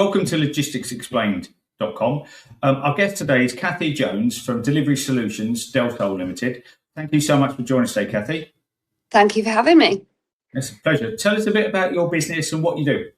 Welcome to logisticsexplained.com. Our guest today is Kathy Jones from Delivery Solutions, Delsol Limited. Thank you so much for joining us today, Kathy. Thank you for having me. It's a pleasure. Tell us a bit about your business and what you do.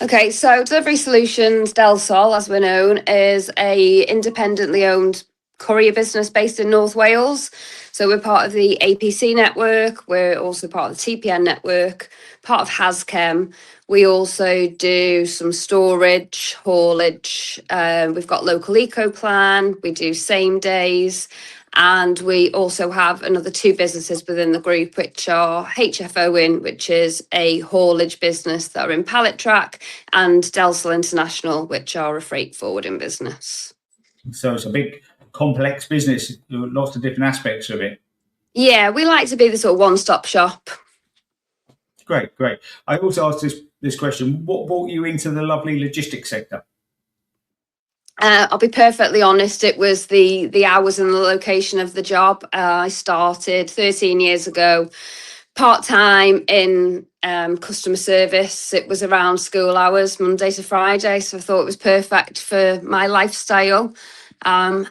Okay, so Delivery Solutions, Delsol, as we're known, is a independently owned courier business based in North Wales. So we're part of the APC network. We're also part of the TPN network, part of Haschem. We also do some storage, haulage. We've got local eco plan. We do same days. And we also have another two businesses within the group, which are HFO In, which is a haulage business that are in pallet track, and Delsol International, which are a freight forwarding business. So it's a big, complex business, lots of different aspects of it. Yeah, we like to be the sort of one-stop shop. Great. I also asked this question, what brought you into the lovely logistics sector? I'll be perfectly honest, it was the hours and the location of the job. I started 13 years ago, part-time in customer service. It was around school hours, Monday to Friday, so I thought it was perfect for my lifestyle. And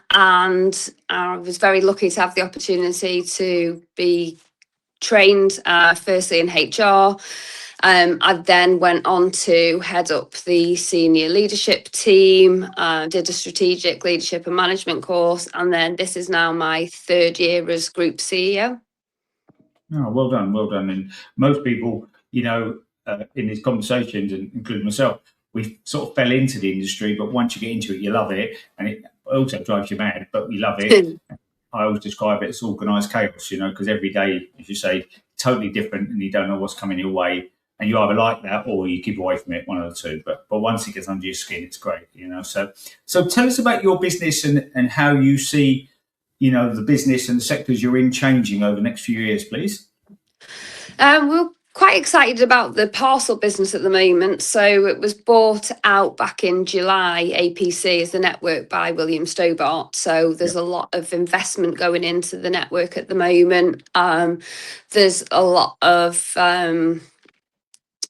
I was very lucky to have the opportunity to be trained firstly in HR. I then went on to head up the senior leadership team, did a strategic leadership and management course, and then this is now my third year as group CEO. Oh, well done. And most people, in these conversations, and including myself, we sort of fell into the industry, but once you get into it, you love it, and it also drives you mad, but we love it. I always describe it as organised chaos, because every day, as you say, totally different, and you don't know what's coming your way, and you either like that or you keep away from it, one of the two. But once it gets under your skin, it's great, So tell us about your business and how you see, the business and the sectors you're in changing over the next few years, please. We're quite excited about the parcel business at the moment. So it was bought out back in July. APC is the network by William Stobart. So there's a lot of investment going into the network at the moment. There's a lot of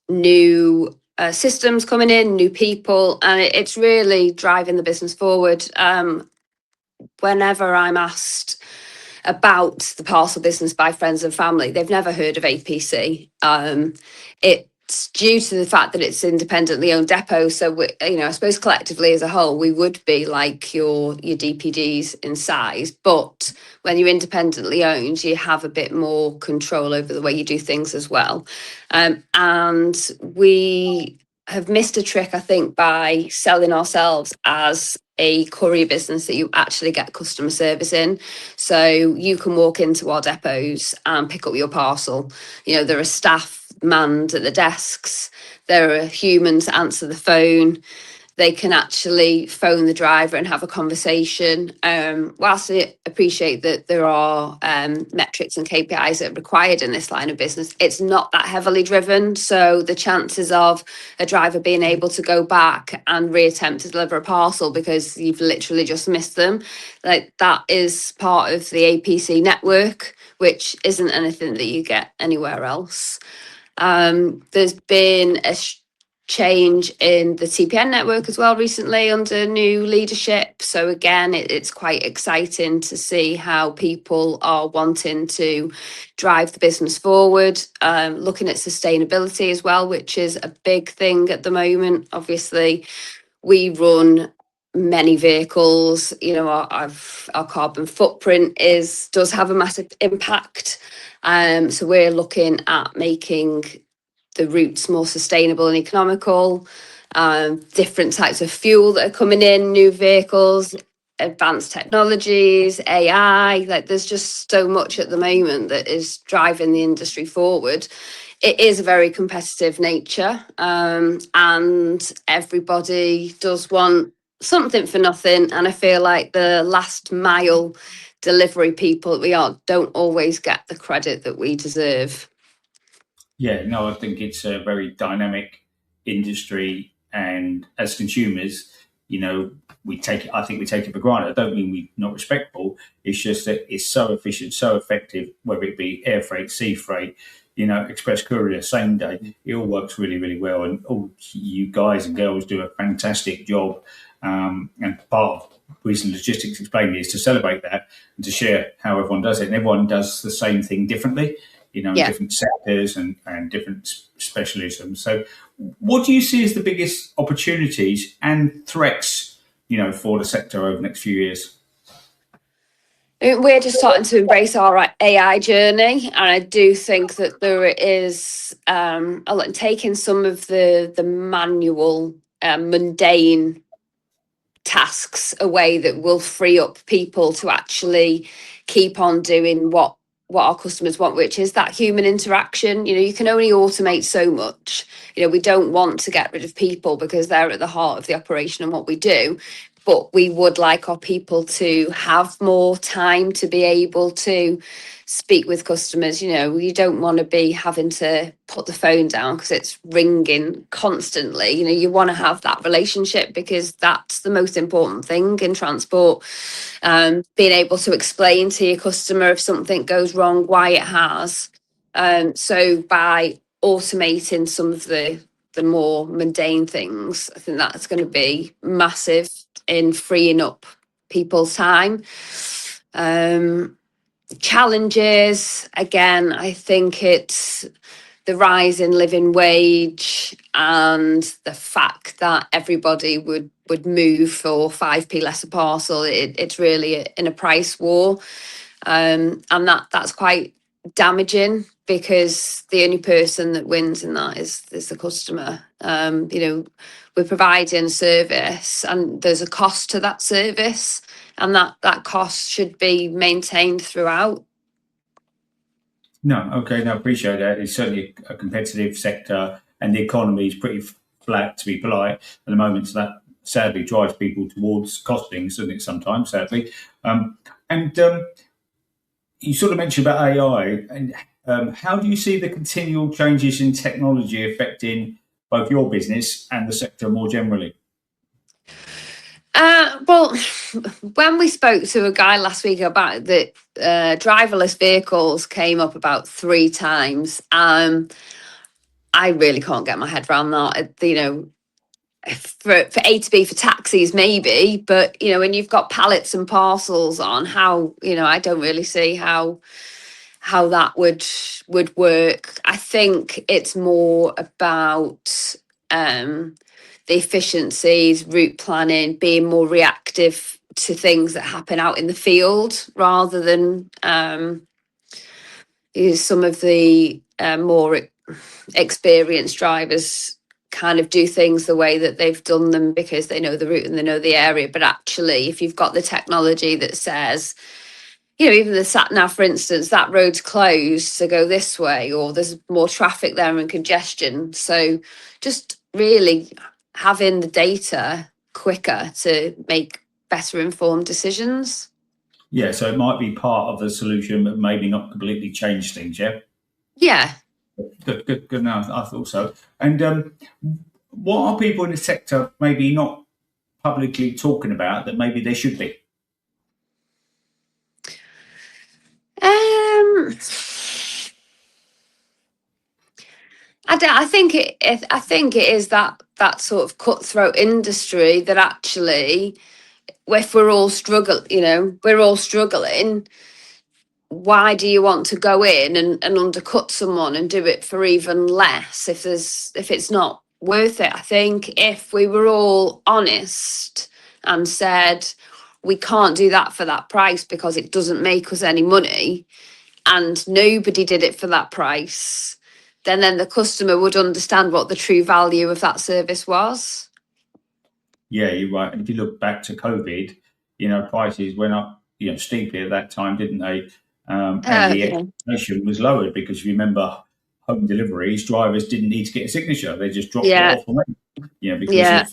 new systems coming in, new people, and it's really driving the business forward. Whenever I'm asked about the parcel business by friends and family, they've never heard of APC. It's due to the fact that it's independently owned depot. So I suppose collectively as a whole, we would be like your DPDs in size, but when you're independently owned, you have a bit more control over the way you do things as well. And we have missed a trick, I think, by selling ourselves as a courier business that you actually get customer service in. So you can walk into our depots and pick up your parcel. There are staff manned at the desks. There are humans to answer the phone. They can actually phone the driver and have a conversation. Whilst I appreciate that there are metrics and KPIs that are required in this line of business, it's not that heavily driven. So the chances of a driver being able to go back and reattempt to deliver a parcel because you've literally just missed them, like that is part of the APC network, which isn't anything that you get anywhere else. There's been a change in the TPN network as well recently under new leadership. So again, it's quite exciting to see how people are wanting to drive the business forward, looking at sustainability as well, which is a big thing at the moment. Obviously, we run many vehicles, our carbon footprint does have a massive impact. So we're looking at making the routes more sustainable and economical, different types of fuel that are coming in, new vehicles, advanced technologies, AI, like there's just so much at the moment that is driving the industry forward. It is a very competitive nature, and everybody does want something for nothing. And I feel like the last mile delivery people that don't always get the credit that we deserve. Yeah, no, I think it's a very dynamic industry, and as consumers, we take it. I think we take it for granted. I don't mean we're not respectful. It's just that it's so efficient, so effective, whether it be air freight, sea freight. express courier same day. It all works really, really well, and all you guys and girls do a fantastic job. And part of Reason Logistics Explained is to celebrate that and to share how everyone does it. And everyone does the same thing differently, in different sectors and different specialisms. So, what do you see as the biggest opportunities and threats, for the sector over the next few years? We're just starting to embrace our AI journey, and I do think that there is a lot taking some of the manual, mundane tasks away that will free up people to actually keep on doing what our customers want, which is that human interaction. You can only automate so much. We don't want to get rid of people because they're at the heart of the operation and what we do, but we would like our people to have more time to be able to speak with customers. You don't want to be having to put the phone down because it's ringing constantly. You want to have that relationship, because that's the most important thing in transport. Being able to explain to your customer if something goes wrong, why it has. So by automating some of the more mundane things, I think that's going to be massive in freeing up people's time. Challenges, again, I think it's the rise in living wage and the fact that everybody would move for 5p less a parcel. It's really in a price war, and that's quite damaging, because the only person that wins in that is the customer. We're providing service, and there's a cost to that service, and that cost should be maintained throughout. No, okay, no, appreciate that. It's certainly a competitive sector, and the economy is pretty flat, to be polite, at the moment. So that sadly drives people towards costings, doesn't it? Sometimes, sadly. And you sort of mentioned about AI, and how do you see the continual changes in technology affecting both your business and the sector more generally? Well, when we spoke to a guy last week about the driverless vehicles came up about 3 times. I really can't get my head around that. For A to B for taxis, maybe, but when you've got pallets and parcels on, how I don't really see how that would work. I think it's more about the efficiencies, route planning, being more reactive to things that happen out in the field, rather than some of the more experienced drivers kind of do things the way that they've done them because they know the route and they know the area. But actually, if you've got the technology that says, even the sat nav, for instance, that road's closed, so go this way, or there's more traffic there and congestion. So just really having the data quicker to make better informed decisions. Yeah, so it might be part of the solution, but maybe not completely change things. Yeah. Yeah. Good. No, I thought so. And what are people in the sector maybe not publicly talking about that maybe they should be? I think it is that sort of cutthroat industry that actually, if we're all struggling, why do you want to go in and undercut someone and do it for even less if it's not worth it? I think if we were all honest and said we can't do that for that price because it doesn't make us any money, and nobody did it for that price, then the customer would understand what the true value of that service was. Yeah, you're right. And if you look back to COVID, prices went up, steeply at that time, didn't they? And the Yeah. expectation was lowered because if you remember home deliveries, drivers didn't need to get a signature; they just dropped it Yeah. off the way. Because Yeah. of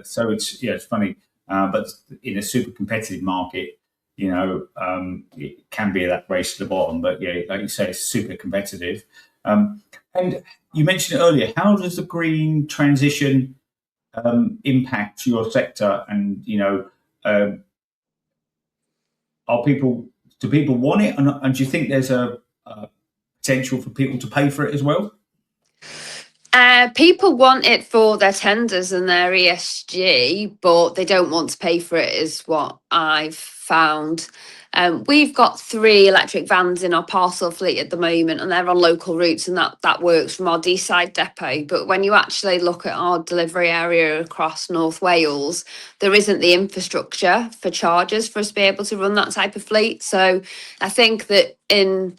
So it's funny, but in a super competitive market, it can be that race to the bottom. But yeah, like you say, it's super competitive. And you mentioned it earlier. How does the green transition impact your sector? And are people do people want it, and do you think there's a potential for people to pay for it as well? People want it for their tenders and their ESG, but they don't want to pay for it, is what I've found. We've got 3 electric vans in our parcel fleet at the moment, and they're on local routes, and that works from our D-side depot. But when you actually look at our delivery area across North Wales, there isn't the infrastructure for chargers for us to be able to run that type of fleet. So I think that in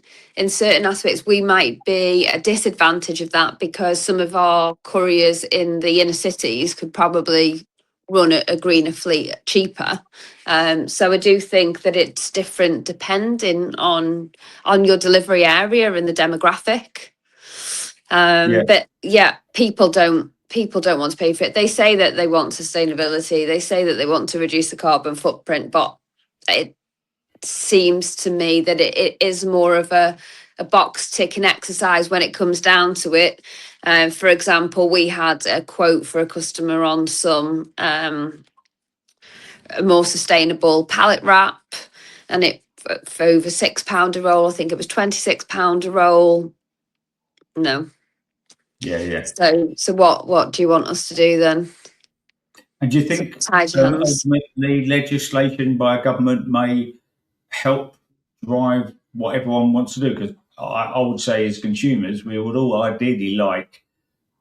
certain aspects we might be at a disadvantage of that, because some of our couriers in the inner cities could probably run a greener fleet cheaper. So I do think that it's different depending on your delivery area and the demographic. But yeah, people don't want to pay for it. They say that they want sustainability, they say that they want to reduce the carbon footprint, but it seems to me that it is more of a box ticking exercise when it comes down to it. For example, we had a quote for a customer on some a more sustainable pallet wrap, and it for over £6 a roll. I think it was £26 a roll. No. Yeah. So what do you want us to do then? And do you think Tied your hands. ultimately legislation by a government may help drive what everyone wants to do? Because I would say, as consumers, we would all ideally like,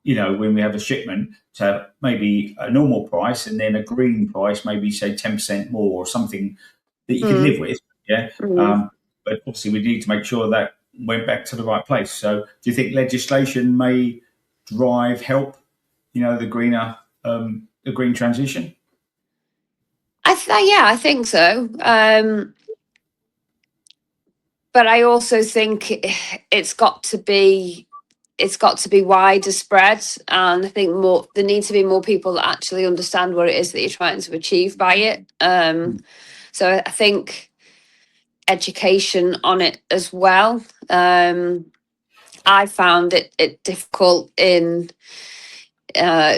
when we have a shipment, to have maybe a normal price and then a green price, maybe say 10% more or something that you could live with. Yeah. But obviously, we need to make sure that went back to the right place. So, do you think legislation may help, the green transition? I think so. But I also think it's got to be wider spread, and I think there needs to be more people that actually understand what it is that you're trying to achieve by it. So I think education on it as well. I found it difficult in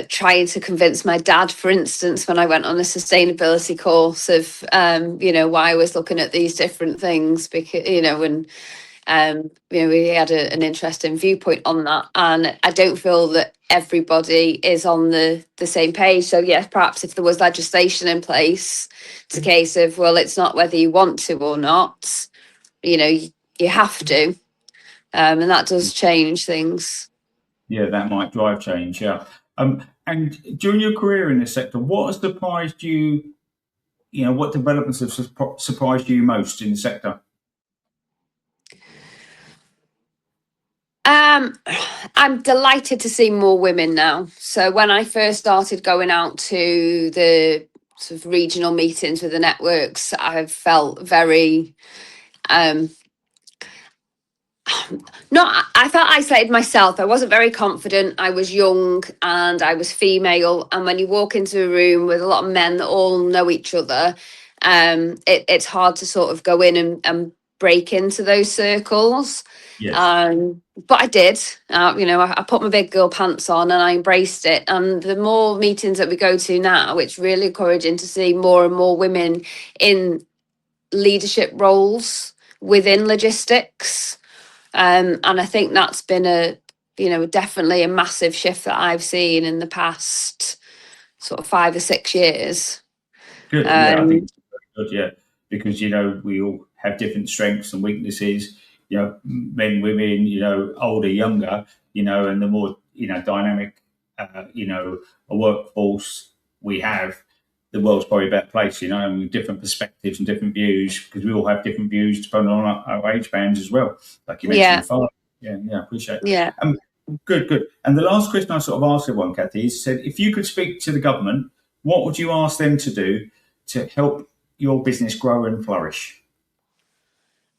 trying to convince my dad, for instance, when I went on a sustainability course, of why I was looking at these different things, because we had an interesting viewpoint on that, and I don't feel that everybody is on the same page. So yes, perhaps if there was legislation in place, it's a case of, well, it's not whether you want to or not, you have to, and that does change things. Yeah, that might drive change. Yeah. And during your career in this sector, what has surprised you? What developments have surprised you most in the sector? I'm delighted to see more women now. So when I first started going out to the sort of regional meetings with the networks, I felt very I felt isolated myself. I wasn't very confident. I was young and I was female. And when you walk into a room with a lot of men that all know each other, it's hard to sort of go in and break into those circles. Yes. But I did. I put my big girl pants on and I embraced it. And the more meetings that we go to now, it's really encouraging to see more and more women in leadership roles within logistics. And I think that's been definitely a massive shift that I've seen in the past sort of 5 or 6 years. Good. Yeah, I think it's very good. Yeah, because we all have different strengths and weaknesses. Men, women, older, younger. And the more dynamic, a workforce we have, the world's probably a better place. And with different perspectives and different views, because we all have different views depending on our age bands as well. Like you mentioned, before. Yeah, appreciate it. Yeah. Good. And the last question I sort of asked everyone, Kathy, is said, if you could speak to the government, what would you ask them to do to help your business grow and flourish?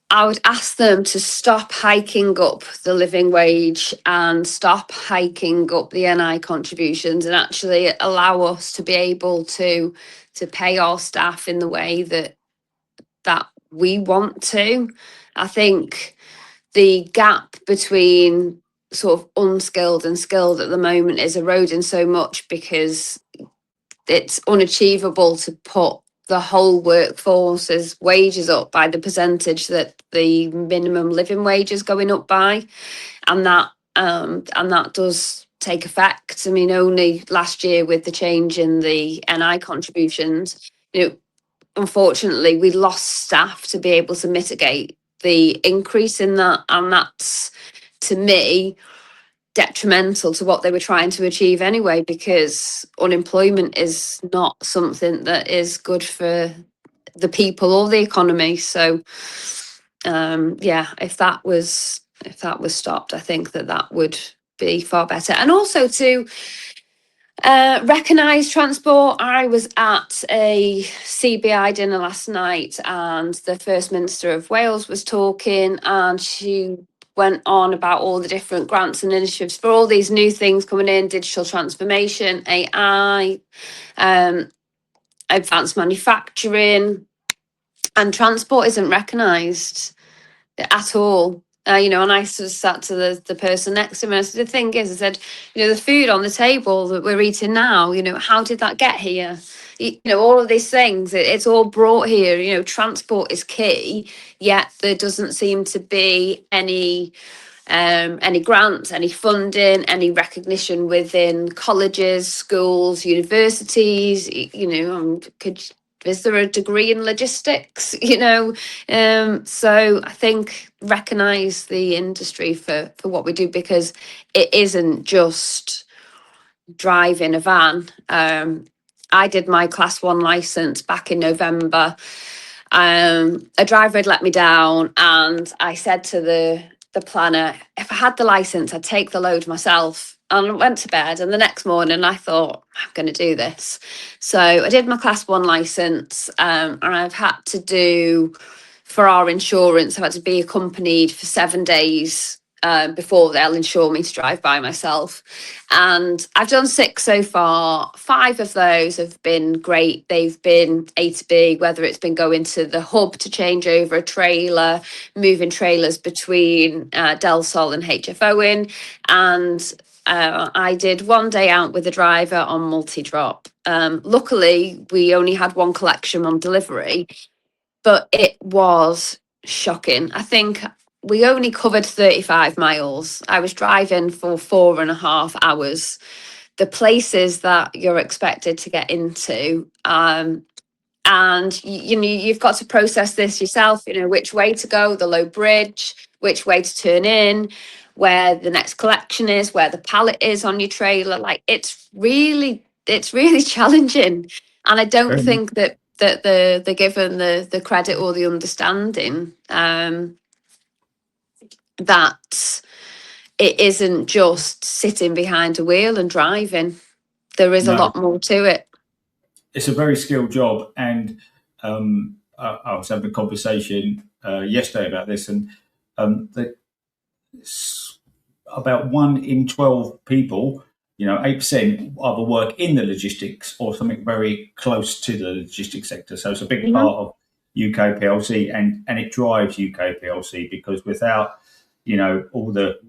I would ask them to stop hiking up the living wage and stop hiking up the NI contributions, and actually allow us to be able to pay our staff in the way that we want to. I think the gap between sort of unskilled and skilled at the moment is eroding so much, because it's unachievable to put the whole workforce's wages up by the percentage that the minimum living wage is going up by, and that does take effect. I mean, only last year with the change in the NI contributions, unfortunately, we lost staff to be able to mitigate the increase in that, and that's, to me, detrimental to what they were trying to achieve anyway, because unemployment is not something that is good for the people or the economy. So if that was stopped, I think that would be far better. And also to recognise transport. I was at a CBI dinner last night, and the First Minister of Wales was talking, and she went on about all the different grants and initiatives for all these new things coming in: digital transformation, AI, advanced manufacturing, and transport isn't recognised at all. And I sort of sat to the person next to me, and I said, the thing is, I said, the food on the table that we're eating now, how did that get here? All of these things, it's all brought here. Transport is key, yet there doesn't seem to be any grants, any funding, any recognition within colleges, schools, universities. Is there a degree in logistics? So I think recognise the industry for what we do, because it isn't just driving a van. I did my Class 1 licence back in November. A driver had let me down, and I said to the planner, if I had the licence, I'd take the load myself. And I went to bed, and the next morning I thought, I'm going to do this. So I did my Class 1 licence, and I've had to do, for our insurance, I've had to be accompanied for 7 days before they'll insure me to drive by myself. And I've done 6 so far. 5 of those have been great. They've been A to B, whether it's been going to the hub to change over a trailer, moving trailers between Delsol and HF Owen. And I did 1 day out with a driver on multi-drop. Luckily, we only had 1 collection on delivery, but it was shocking. I think we only covered 35 miles. I was driving for 4.5 hours. The places that you're expected to get into, and you've got to process this yourself, which way to go, the low bridge, which way to turn in, where the next collection is, where the pallet is on your trailer. Like, it's really challenging. And I don't think that they're given the credit or the understanding that it isn't just sitting behind a wheel and driving. There is a lot more to it. It's a very skilled job, and I was having a conversation yesterday about this, and about 1 in 12 people, 8%, either work in the logistics or something very close to the logistics sector. So it's a big part of UK PLC, and it drives UK PLC, because without all the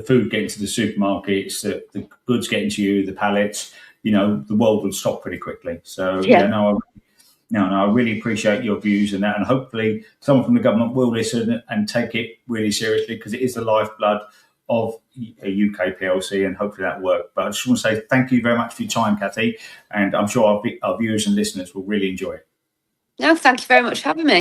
food getting to the supermarkets, the goods getting to you, the pallets, the world would stop pretty quickly. So I really appreciate your views and that, and hopefully someone from the government will listen and take it really seriously, because it is the lifeblood of a UK PLC, and hopefully that work. But I just want to say thank you very much for your time, Kathy, and I'm sure our viewers and listeners will really enjoy it. No, thank you very much for having me.